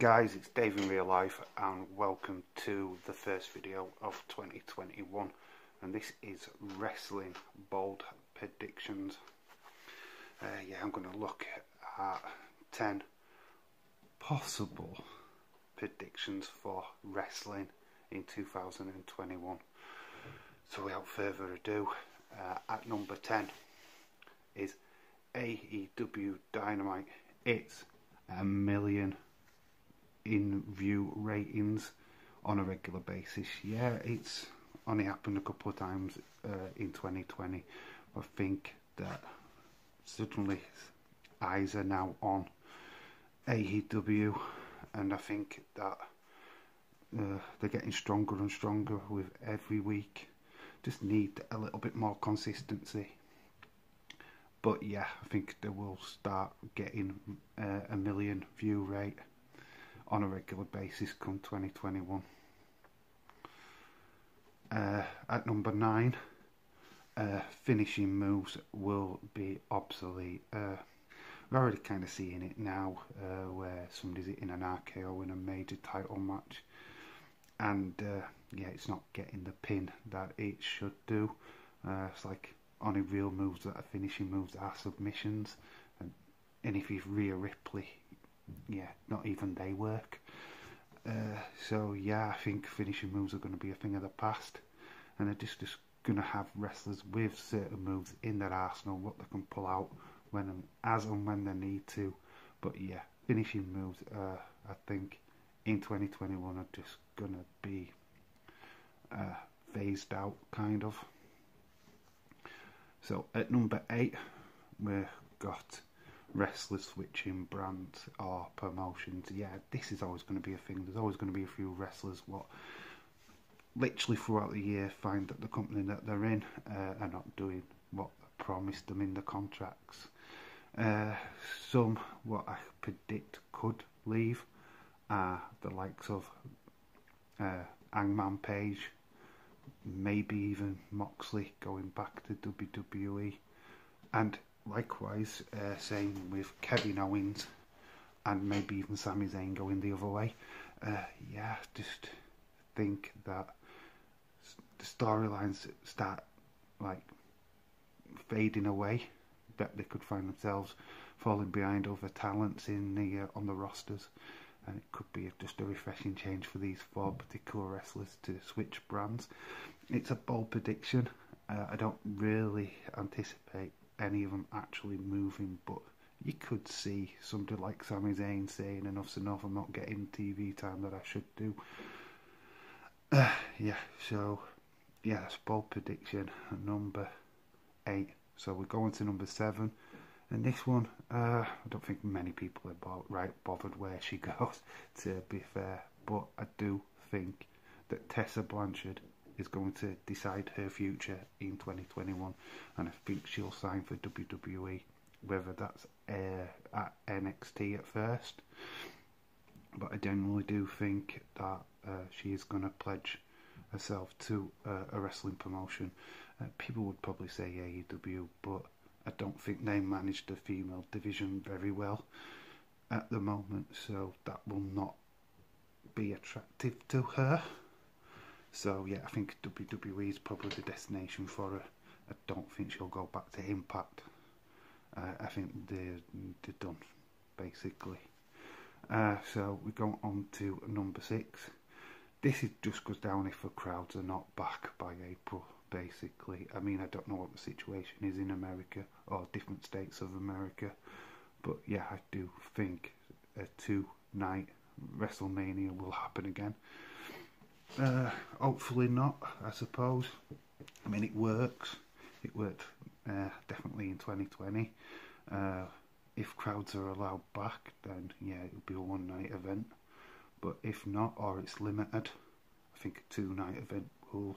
guys, it's Dave in real life and welcome to the first video of 2021, and this is wrestling bold predictions. I'm going to look at 10 possible predictions for wrestling in 2021. So without further ado, at number 10 is AEW Dynamite. It's 1 million in view ratings on a regular basis. Yeah, it's only happened a couple of times in 2020. I think that suddenly eyes are now on AEW, and I think that they're getting stronger and stronger with every week. Just need a little bit more consistency. But yeah, I think they will start getting a 1 million view rate on a regular basis come 2021. At number 9, finishing moves will be obsolete. We're already kind of seeing it now, where somebody's hitting an RKO in a major title match, and it's not getting the pin that it should do. It's like only real moves that are finishing moves are submissions, and if you've Rhea Ripley, not even they work. I think finishing moves are going to be a thing of the past, and they're just going to have wrestlers with certain moves in their arsenal, what they can pull out as and when they need to. But yeah, finishing moves, I think in 2021 are just going to be phased out, kind of. So at number 8, we've got wrestlers switching brands or promotions. Yeah, this is always going to be a thing. There's always going to be a few wrestlers what literally throughout the year find that the company that they're in are not doing what promised them in the contracts. Some what I predict could leave are the likes of Hangman Page, maybe even Moxley going back to WWE, and likewise same with Kevin Owens, and maybe even Sami Zayn going the other way. Just think that the storylines start like fading away, that they could find themselves falling behind other talents in the on the rosters, and it could be just a refreshing change for these 4 particular wrestlers to switch brands. It's a bold prediction. I don't really anticipate any of them actually moving, but you could see somebody like Sami Zayn saying enough's enough, I'm not getting TV time that I should do. That's a bold prediction. Number 8. So we're going to number 7, and this one, I don't think many people are bothered where she goes, to be fair, but I do think that Tessa Blanchard is going to decide her future in 2021, and I think she'll sign for WWE, whether that's at NXT at first, but I genuinely do think that she is going to pledge herself to a wrestling promotion. People would probably say AEW, but I don't think they manage the female division very well at the moment, so that will not be attractive to her. So yeah, I think WWE is probably the destination for her. I don't think she'll go back to Impact. I think they're done, basically. So we go on to number 6. This just goes down if the crowds are not back by April, basically. I mean, I don't know what the situation is in America or different states of America, but yeah, I do think a 2-night WrestleMania will happen again. Hopefully not, I suppose. I mean, it works. It worked definitely in 2020. If crowds are allowed back, then yeah, it'll be a 1-night event. But if not, or it's limited, I think a 2-night event will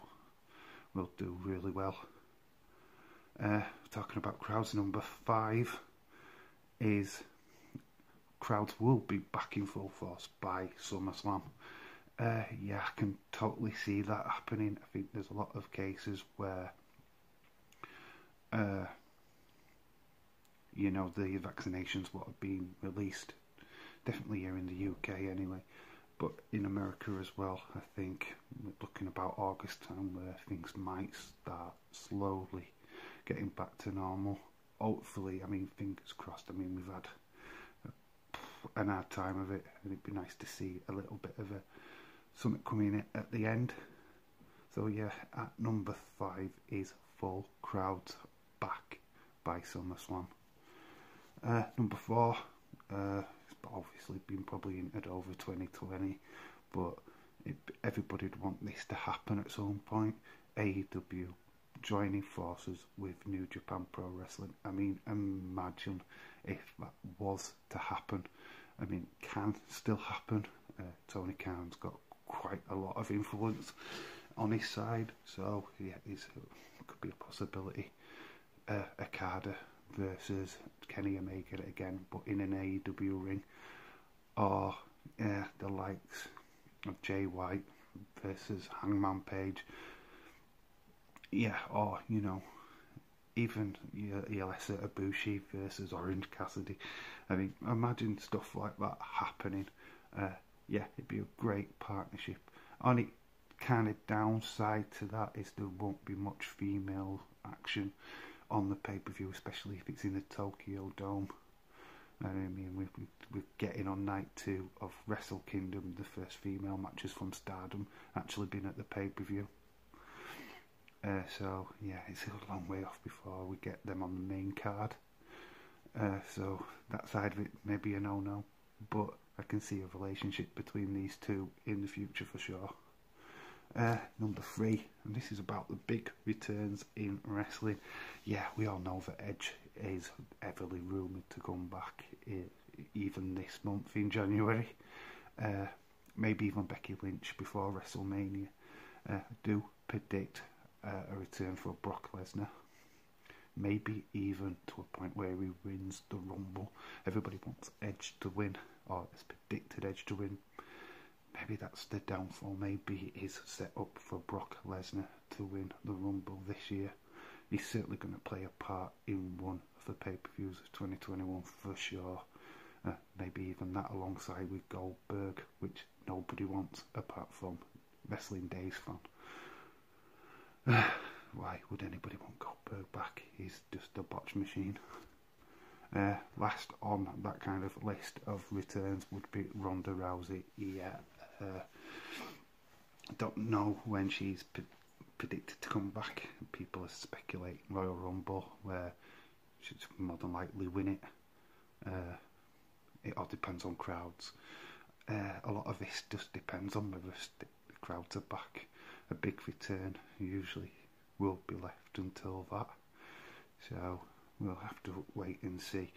do really well. Talking about crowds, number 5 is crowds will be back in full force by SummerSlam. I can totally see that happening. I think there's a lot of cases where the vaccinations what have been released definitely here in the UK anyway, but in America as well. I think we're looking about August time where things might start slowly getting back to normal. Hopefully, I mean, fingers crossed. I mean, we've had an hard time of it, and it'd be nice to see a little bit of something coming in at the end. So yeah, at number 5 is Full Crowds Back by SummerSlam. Number 4, it's obviously been probably hinted over 2020, but everybody'd want this to happen at some point. AEW joining forces with New Japan Pro Wrestling. I mean, imagine if that was to happen. I mean, it can still happen. Tony Khan's got quite a lot of influence on his side, so yeah, it could be a possibility. Okada versus Kenny Omega again, but in an AEW ring, or the likes of Jay White versus Hangman Page. Yeah, or you know, even your lesser Ibushi versus Orange Cassidy. I mean, imagine stuff like that happening. Yeah, it'd be a great partnership. Only kind of downside to that is there won't be much female action on the pay-per-view, especially if it's in the Tokyo Dome. I mean, we're getting on night 2 of Wrestle Kingdom, the first female matches from Stardom actually been at the pay-per-view. So yeah, it's a long way off before we get them on the main card. So that side of it may be a no-no, but I can see a relationship between these two in the future for sure. Number 3, and this is about the big returns in wrestling. Yeah, we all know that Edge is heavily rumoured to come back even this month in January. Maybe even Becky Lynch before WrestleMania. I do predict a return for Brock Lesnar. Maybe even to a point where he wins the Rumble. Everybody wants Edge to win, or has predicted Edge to win. Maybe that's the downfall. Maybe it is set up for Brock Lesnar to win the Rumble this year. He's certainly going to play a part in one of the pay-per-views of 2021 for sure. Maybe even that alongside with Goldberg, which nobody wants apart from Wrestling Days fan. Why would anybody want Goldberg back? He's just a botch machine. Last on that kind of list of returns would be Ronda Rousey. Yeah, don't know when she's predicted to come back. People are speculating Royal Rumble, where she'd more than likely win it. It all depends on crowds. A lot of this just depends on whether the crowds are back. A big return usually will be left until that, so we'll have to wait and see.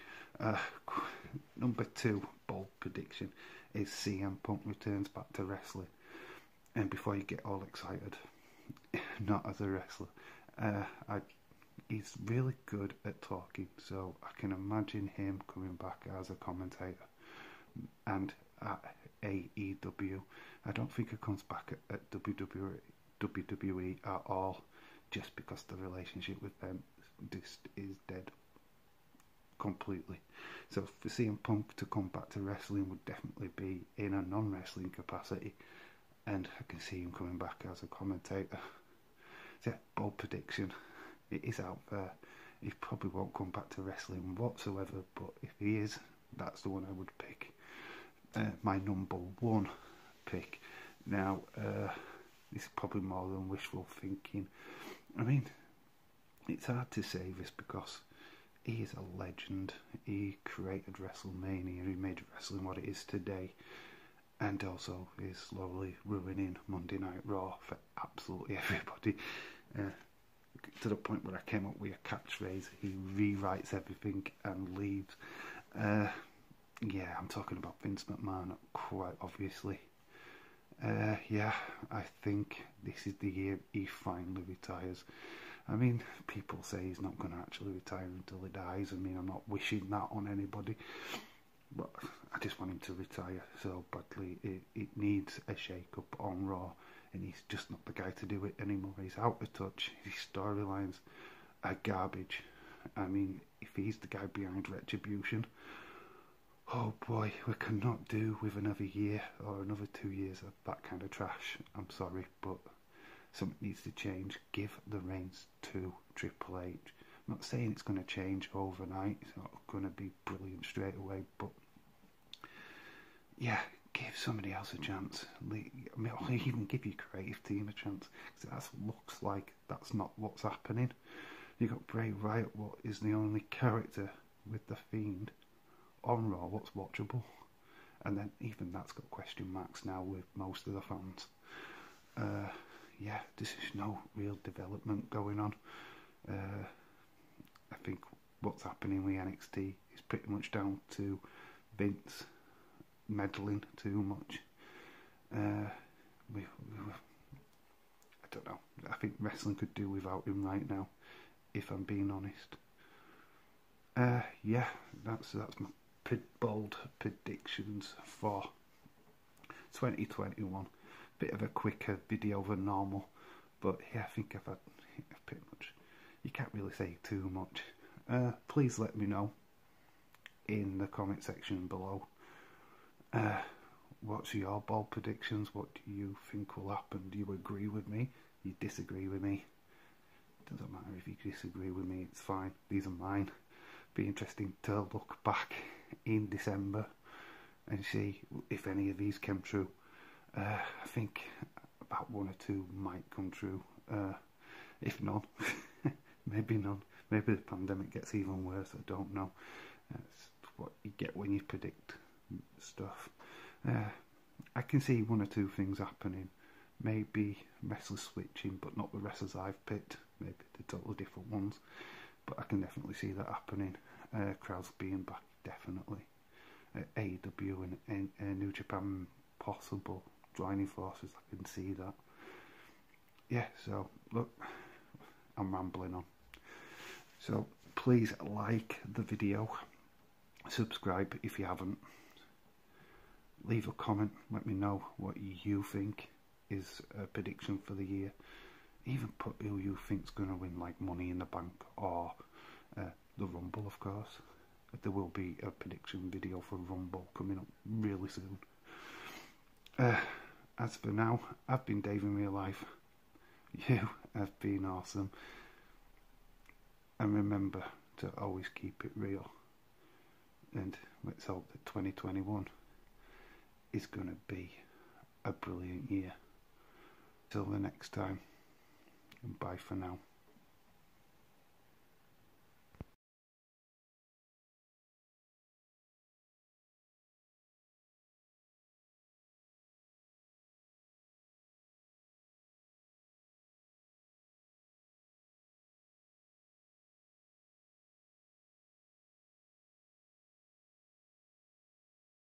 Number 2 bold prediction is CM Punk returns back to wrestling. And before you get all excited, not as a wrestler, he's really good at talking, so I can imagine him coming back as a commentator. And at AEW, I don't think he comes back at WWE at all, just because the relationship with them just is dead completely. So for CM Punk to come back to wrestling would definitely be in a non-wrestling capacity, and I can see him coming back as a commentator. So yeah, bold prediction. It is out there. He probably won't come back to wrestling whatsoever, but if he is, that's the one I would pick. My number 1 pick. Now, this is probably more than wishful thinking. I mean, it's hard to say this because he is a legend. He created WrestleMania. He made wrestling what it is today. And also is slowly ruining Monday Night Raw for absolutely everybody. To the point where I came up with a catchphrase: he rewrites everything and leaves. Yeah, I'm talking about Vince McMahon, quite obviously. Yeah, I think this is the year he finally retires. I mean, people say he's not going to actually retire until he dies. I mean, I'm not wishing that on anybody, but I just want him to retire so badly. It needs a shake-up on Raw, and he's just not the guy to do it anymore. He's out of touch. His storylines are garbage. I mean, if he's the guy behind Retribution, Oh boy, we cannot do with another year or another 2 years of that kind of trash. I'm sorry, but something needs to change. Give the reins to Triple H. I'm not saying it's going to change overnight. It's not going to be brilliant straight away, but yeah, give somebody else a chance. I mean, I'll even give your creative team a chance, because that looks like that's not what's happening. You got Bray Wyatt, what is the only character with the Fiend on Raw what's watchable, and then even that's got question marks now with most of the fans. Yeah, this is no real development going on. I think what's happening with NXT is pretty much down to Vince meddling too much. I don't know. I think wrestling could do without him right now, if I'm being honest. Yeah, that's my bold predictions for 2021. Bit of a quicker video than normal, but yeah, I think I've had pretty much. You can't really say too much. Please let me know in the comment section below. What's your bold predictions? What do you think will happen? Do you agree with me? You disagree with me? Doesn't matter if you disagree with me, it's fine. These are mine. Be interesting to look back in December and see if any of these came true. I think about one or two might come true. If none, maybe none. Maybe the pandemic gets even worse. I don't know. That's what you get when you predict stuff. I can see one or two things happening. Maybe wrestlers switching, but not the wrestlers I've picked. Maybe the totally different ones. But I can definitely see that happening. Crowds being back, definitely. AEW and New Japan possible joining forces. I can see that. Yeah, so look, I'm rambling on. So please like the video, subscribe if you haven't, leave a comment, let me know what you think is a prediction for the year. Even put who you think's going to win, like Money in the Bank or the Rumble, of course. There will be a prediction video for Rumble coming up really soon. As for now, I've been Dave in real life. You have been awesome. And remember to always keep it real. And let's hope that 2021 is going to be a brilliant year. Till the next time, and bye for now.